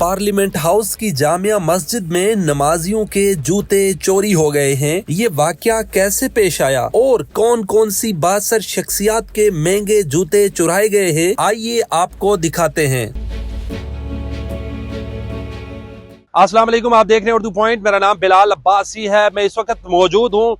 Parliament house की जामिया मस्जिद में नमाजियों के जूते चोरी हो गए हैं। ये वाकया कैसे पेश आया और कौन कौन सी बासर शख्सियात के महंगे जूते चुराए गए हैं, आइए आपको दिखाते हैं। अस्सलाम वालेकुम, आप देख रहे हैं उर्दू पॉइंट। मेरा नाम बिलाल अब्बासी है। मैं इस वक्त मौजूद हूँ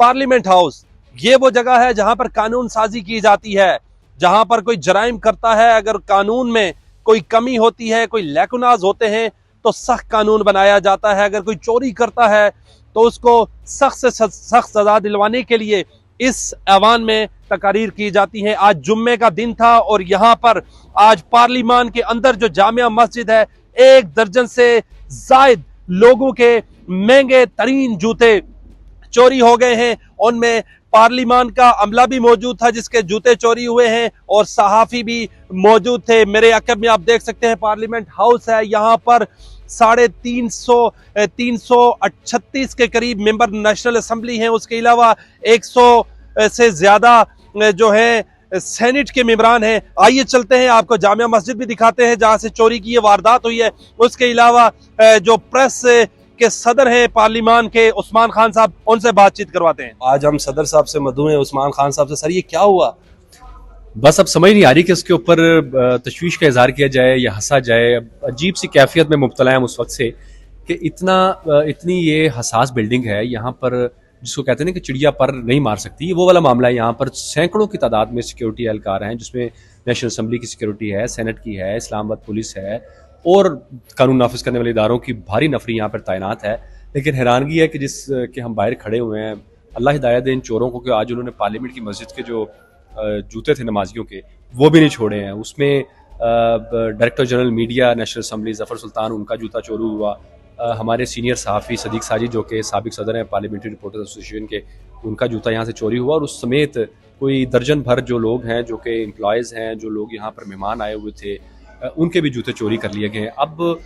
पार्लियामेंट हाउस। ये वो जगह है जहाँ पर कानून साजी की जाती है, जहाँ पर कोई जराइम करता है, अगर कानून में कोई कमी होती है, कोई लैकुनाज होते हैं तो सख्त कानून बनाया जाता है। अगर कोई चोरी करता है तो उसको सख्त से सख्त सजा दिलवाने के लिए इस ऐवान में तकारीर की जाती है। आज जुम्मे का दिन था और यहाँ पर आज पार्लियामान के अंदर जो जामिया मस्जिद है, 1 दर्जन से जायद लोगों के महंगे तरीन जूते चोरी हो गए हैं। उनमें पार्लियामान का अमला भी मौजूद था जिसके जूते चोरी हुए हैं और सहाफी भी मौजूद थे। मेरे अकब में आप देख सकते हैं पार्लियामेंट हाउस है। यहाँ पर 336 के करीब मेंबर नेशनल असेंबली हैं। उसके अलावा 100 से ज्यादा जो है सेनेट के मेंबरान हैं। आइए चलते हैं, आपको जामिया मस्जिद भी दिखाते हैं जहां से चोरी की ये वारदात हुई है। उसके अलावा जो प्रेस के सदर हैं पार्लियामान के, उस्मान खान साहब, उनसे बातचीत करवाते हैं। आज हम सदर साहब से मधु हैं, उस्मान खान साहब से। सर, ये क्या हुआ? बस अब समझ नहीं आ रही कि इसके ऊपर तशवीश का इजहार किया जाए या हंसा जाए। अजीब सी कैफियत में मुब्तला है उस वक्त से कि इतनी ये हसास बिल्डिंग है यहाँ पर, जिसको कहते हैं ना कि चिड़िया पर नहीं मार सकती, वो वाला मामला है। यहाँ पर सैकड़ों की तादाद में सिक्योरिटी एहलकार हैं, जिसमें नेशनल असेंबली की सिक्योरिटी है, सेनेट की है, इस्लामाबाद पुलिस है और कानून नाफिज करने वाले इदारों की भारी नफरी यहाँ पर तैनात है। लेकिन हैरानगी है कि कि हम बाहर खड़े हुए हैं, अल्लाह हिदायत दे इन चोरों को कि आज उन्होंने पार्लियामेंट की मस्जिद के जो जूते थे नमाजियों के, वो भी नहीं छोड़े हैं। उसमें director general media national assembly Zafar Sultan, उनका जूता चोरी हुआ। हमारे सीनियर सहाफ़ी सदीक साजिद जो कि साबिक सदर हैं पार्लियामेंट्री रिपोर्टर्स एसोसिएशन के, उनका जूता यहाँ से चोरी हुआ। और उस समेत कोई दर्जन भर जो लोग हैं, जो कि एम्प्लॉयज़ हैं, जो लोग यहाँ पर मेहमान आए हुए थे, उनके भी जूते चोरी कर लिए गए हैं। अब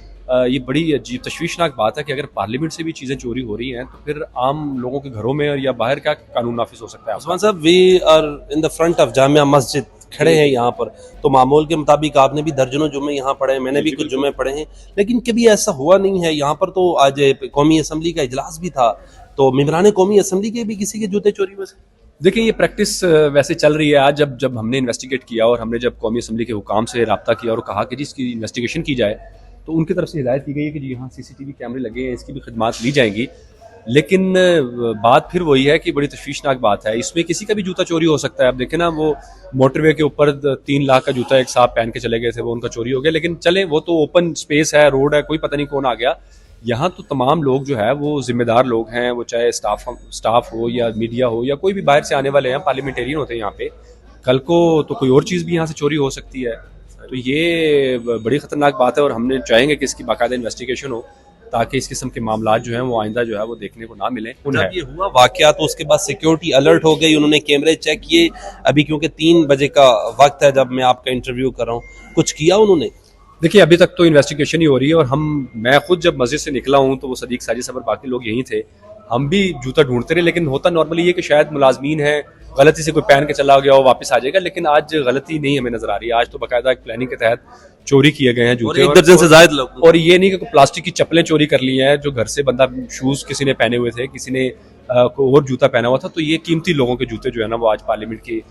ये बड़ी अजीब तशवीशनाक बात है कि अगर पार्लियामेंट से भी चीज़ें चोरी हो रही हैं तो फिर आम लोगों के घरों में या बाहर क्या कानून नाफिज हो सकता है? उस्मान साहब, we are in the front of Jamia Masjid, खड़े हैं यहाँ पर। तो मामूल के मुताबिक आपने भी दर्जनों जुम्मे यहाँ पढ़े हैं, मैंने भी कुछ जुम्मे पढ़े हैं, लेकिन कभी ऐसा हुआ नहीं है। यहाँ पर तो आज कौमी असम्बली का इजलास भी था, तो मेंबरान कौमी असम्बली के भी किसी के जूते चोरी हुए? देखिए, ये प्रैक्टिस वैसे चल रही है। आज जब हमने इन्वेस्टिगेट किया और हमने जब कौमी असम्बली के हुकाम से रब्ता किया और कहा कि जी इसकी इन्वेस्टिगेशन की जाए, तो उनकी तरफ से हिदायत की गई है कि जी यहाँ CCTV कैमरे लगे हैं, इसकी भी खिदमात ली जाएंगी। लेकिन बात फिर वही है कि बड़ी तशवीशनाक बात है, इसमें किसी का भी जूता चोरी हो सकता है। अब देखें ना, वो मोटरवे के ऊपर 3 लाख का जूता एक साहब पहन के चले गए थे, वो उनका चोरी हो गया। लेकिन चलें, वो तो ओपन स्पेस है, रोड है, कोई पता नहीं कौन आ गया। यहाँ तो तमाम लोग जो है वो जिम्मेदार लोग हैं, वो चाहे स्टाफ हो या मीडिया हो या कोई भी बाहर से आने वाले हैं, पार्लियामेंटेरियन होते हैं यहाँ पे। कल को तो कोई और चीज़ भी यहाँ से चोरी हो सकती है। तो ये बड़ी ख़तरनाक बात है और हमने चाहेंगे कि इसकी बाकायदा इन्वेस्टिगेशन हो ताकि इस किस्म के मामला जो हैं वो आइंदा जो है वो देखने को ना मिले। जब ये हुआ वाकया तो उसके बाद सिक्योरिटी अलर्ट हो गई, उन्होंने कैमरे चेक किए। अभी क्योंकि 3 बजे का वक्त है जब मैं आपका इंटरव्यू कर रहा हूँ, कुछ किया उन्होंने? देखिए, अभी तक तो इन्वेस्टिगेशन ही हो रही है और मैं खुद जब मस्जिद से निकला हूँ तो वो सदीक साजिद साहब और बाकी लोग यहीं थे, हम भी जूता ढूंढते रहे। लेकिन होता नॉर्मली ये कि शायद मुलाजमीन है, गलती से कोई पहन के चला गया हो, वापस आ जाएगा। लेकिन आज गलती नहीं हमें नजर आ रही है। आज तो बाकायदा एक प्लानिंग के तहत चोरी किए गए हैं जूते, 1 दर्जन से ज्यादा लोग। और ये नहीं कि प्लास्टिक की चप्पलें चोरी कर ली हैं, जो घर से बंदा शूज किसी ने पहने हुए थे, किसी ने और जूता पहना हुआ था। तो ये कीमती लोगों के जूते जो है ना वो आज पार्लियामेंट की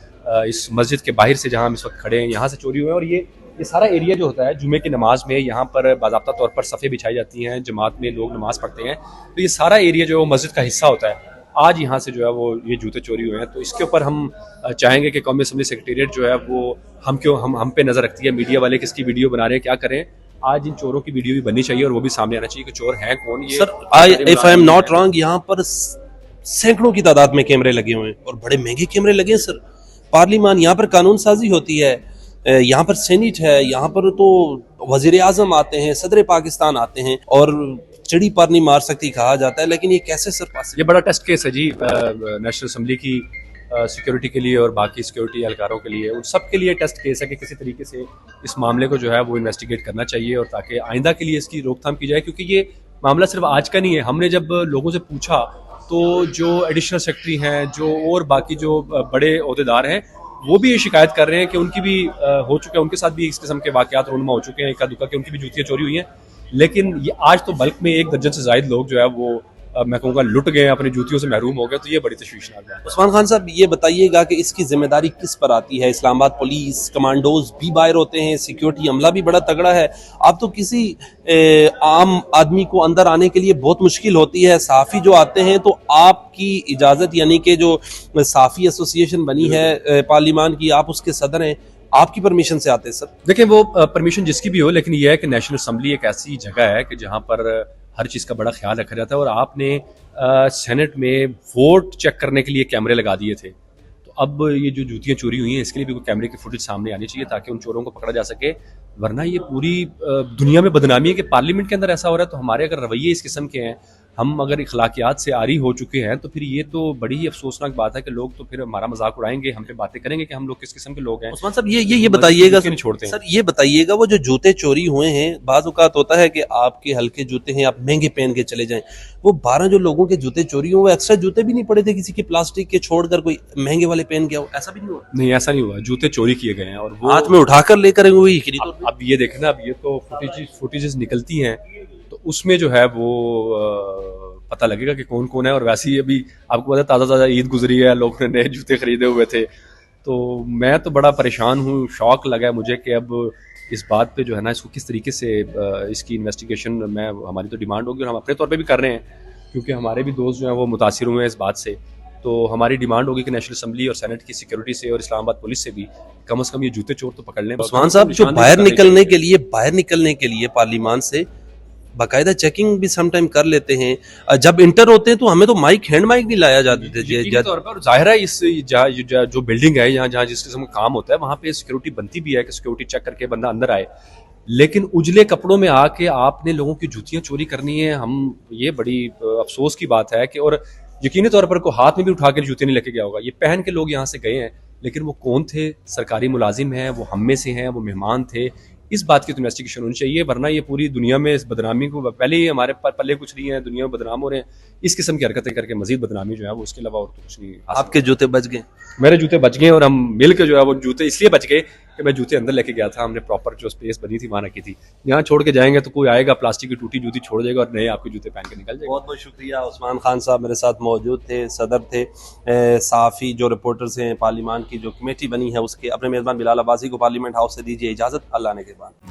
इस मस्जिद के बाहर से, जहाँ हम इस वक्त खड़े हैं, यहाँ से चोरी हुए। और ये सारा एरिया जो होता है जुम्मे की नमाज में, यहाँ पर बाज़ाब्ता तौर पर सफ़े बिछाई जाती हैं, जमात में लोग नमाज पढ़ते हैं, तो ये सारा एरिया जो है वो मस्जिद का हिस्सा होता है। आज यहाँ से जो है वो ये जूते चोरी हुए हैं। तो इसके ऊपर हम चाहेंगे कि कौमी असम्बली सेक्रेटेरिएट जो है वो हम पे नज़र रखती है। मीडिया वाले किसकी वीडियो बना रहे हैं, क्या करें, आज इन चोरों की वीडियो भी बननी चाहिए और वो भी सामने आना चाहिए कि चोर हैं कौन। ये sir, if I am not wrong, यहाँ पर सैकड़ों की तादाद में कैमरे लगे हुए हैं और बड़े महंगे कैमरे लगे हैं। सर, पार्लियामान, यहाँ पर कानून साजी होती है, यहाँ पर सेनेट है, यहाँ पर तो वजीर आजम आते हैं, सदर पाकिस्तान आते हैं और चिड़ी पर नहीं मार सकती कहा जाता है। लेकिन ये कैसे सर पास? ये बड़ा टेस्ट केस है जी नेशनल असेंबली की सिक्योरिटी के लिए और बाकी सिक्योरिटी एहलकारों के लिए, उन सब के लिए टेस्ट केस है कि किसी तरीके से इस मामले को जो है वो इन्वेस्टिगेट करना चाहिए और ताकि आइंदा के लिए इसकी रोकथाम की जाए। क्योंकि ये मामला सिर्फ आज का नहीं है। हमने जब लोगों से पूछा तो जो एडिशनल सेक्रेटरी हैं, जो और बाकी जो बड़े ओहदेदार हैं, वो भी ये शिकायत कर रहे हैं कि उनकी भी हो चुका है, उनके साथ भी इस किस्म के वाकयात रूनमा हो चुके हैं, इक्का दुक्का के उनकी भी जूतियाँ चोरी हुई हैं। लेकिन ये आज तो बल्क में 1 दर्जन से ज़ायद लोग जो है वो मैं कहूँगा लुट गए, अपनी जूतियों से महरूम हो गए, तो ये बड़ी तशवीशनाक बात है। उस्मान खान साहब, ये बताइएगा कि इसकी जिम्मेदारी किस पर आती है? इस्लामाबाद पुलिस कमांडोज भी बाहर होते हैं, सिक्योरिटी अमला भी बड़ा तगड़ा है। अब तो किसी आम आदमी को अंदर आने के लिए बहुत मुश्किल होती है। साफ़ी जो आते हैं तो आपकी इजाज़त, यानी कि जो साफ़ी एसोसिएशन बनी है पार्लिमान की, आप उसके सदर हैं, आपकी परमिशन से आते हैं सर? देखिए, वो परमिशन जिसकी भी हो, लेकिन यह है कि नेशनल असम्बली एक ऐसी जगह है कि जहाँ पर हर चीज़ का बड़ा ख्याल रखा जाता है। और आपने सेनेट में वोट चेक करने के लिए कैमरे लगा दिए थे, तो अब ये जो जूतियाँ चोरी हुई हैं इसके लिए भी कोई कैमरे की फुटेज सामने आनी चाहिए ताकि उन चोरों को पकड़ा जा सके। वरना ये पूरी दुनिया में बदनामी है कि पार्लियामेंट के अंदर ऐसा हो रहा है। तो हमारे अगर रवैये इस किस्म के हैं, हम अगर इखलाकियात से आरी हो चुके हैं, तो फिर ये तो बड़ी ही अफसोसनाक बात है कि लोग तो फिर हमारा मजाक उड़ाएंगे, हम पे बातें करेंगे कि हम लोग किस किस्म के लोग हैं। उस्मान साहब, ये बताइएगा नहीं छोड़ते हैं। सर, ये बताइएगा, वो जो जूते चोरी हुए हैं, बाज़ औक़ात होता है कि आपके हल्के जूते हैं, आप महंगे पहन के चले जाएं, वो 12 जो लोगों के जूते चोरी हुए, वो एक्स्ट्रा जूते भी नहीं पड़े थे किसी के प्लास्टिक के छोड़कर कोई महंगे वाले पहन गया हो? ऐसा भी नहीं हुआ? नहीं, ऐसा नहीं हुआ। जूते चोरी किए गए हैं और वो हाथ में उठाकर लेकर हुई। अब ये देखें ना, अब ये तो फुटेजेस निकलती हैं, तो उसमें जो है वो पता लगेगा कि कौन कौन है। और वैसे ही अभी आपको पता है, ताज़ा ईद गुजरी है, लोगों ने नए जूते खरीदे हुए थे, तो मैं तो बड़ा परेशान हूँ। शौक लगा है मुझे कि अब इस बात पे जो है ना, इसको किस तरीके से इसकी इन्वेस्टिगेशन हमारी तो डिमांड होगी और हम अपने तौर पे भी कर रहे हैं, क्योंकि हमारे भी दोस्त जो हैं वो मुतासिर हुए हैं इस बात से। तो हमारी डिमांड होगी कि नेशनल असम्बली और सेनेट की सिक्योरिटी से और इस्लामाबाद पुलिस से भी कम से कम ये जूते चोर तो पकड़ लें। उस्मान साहब, जो बाहर निकलने के लिए पार्लियामान से बाकायदा चेकिंग भी समटाइम कर लेते हैं। जब इंटर होते हैं तो हमें तो हैंड माइक भी लाया जाते थे तौर पर। जाहिर है इस जो बिल्डिंग है, यहाँ जहाँ जिस किस्म का काम होता है, वहाँ पे सिक्योरिटी बनती भी है कि सिक्योरिटी चेक करके बंदा अंदर आए। लेकिन उजले कपड़ों में आके आपने लोगों की जूतियां चोरी करनी है, ये बड़ी अफसोस की बात है कि, और यकीनी तौर पर कोई हाथ में भी उठा के जूते नहीं लेके गया होगा। ये पहन के लोग यहाँ से गए हैं, लेकिन वो कौन थे? सरकारी मुलाजिम हैं, वो हम में से हैं, वो मेहमान थे? इस बात की तो इन्वेस्टिगेशन होनी चाहिए, वरना ये पूरी दुनिया में इस बदनामी को, पहले ही हमारे पल्ले कुछ नहीं है, दुनिया में बदनाम हो रहे हैं, इस किस्म की हरकतें करके मजीद बदनामी जो है वो, उसके अलावा और तो कुछ नहीं। आपके जूते बच गए? मेरे जूते बच गए, और हम मिल के जो है वो जूते इसलिए बच गए कि मैं जूते अंदर लेके गया था। हमने प्रॉपर जो स्पेस बनी थी वहाँ रखी थी। यहाँ छोड़ के जाएंगे तो कोई आएगा, प्लास्टिक की टूटी जूती छोड़ जाएगा और नए आपके जूते पहन के निकल जाएगा। बहुत बहुत शुक्रिया। उस्मान खान साहब मेरे साथ मौजूद थे, सदर थे साफ़ी जो रिपोर्टर्स हैं पार्लियामान की जो कमेटी बनी है उसके। अपने मेज़बान बिलाल अब्बासी को पार्लियामेंट हाउस से दीजिए इजाज़त। अल्लाह ने के बाद।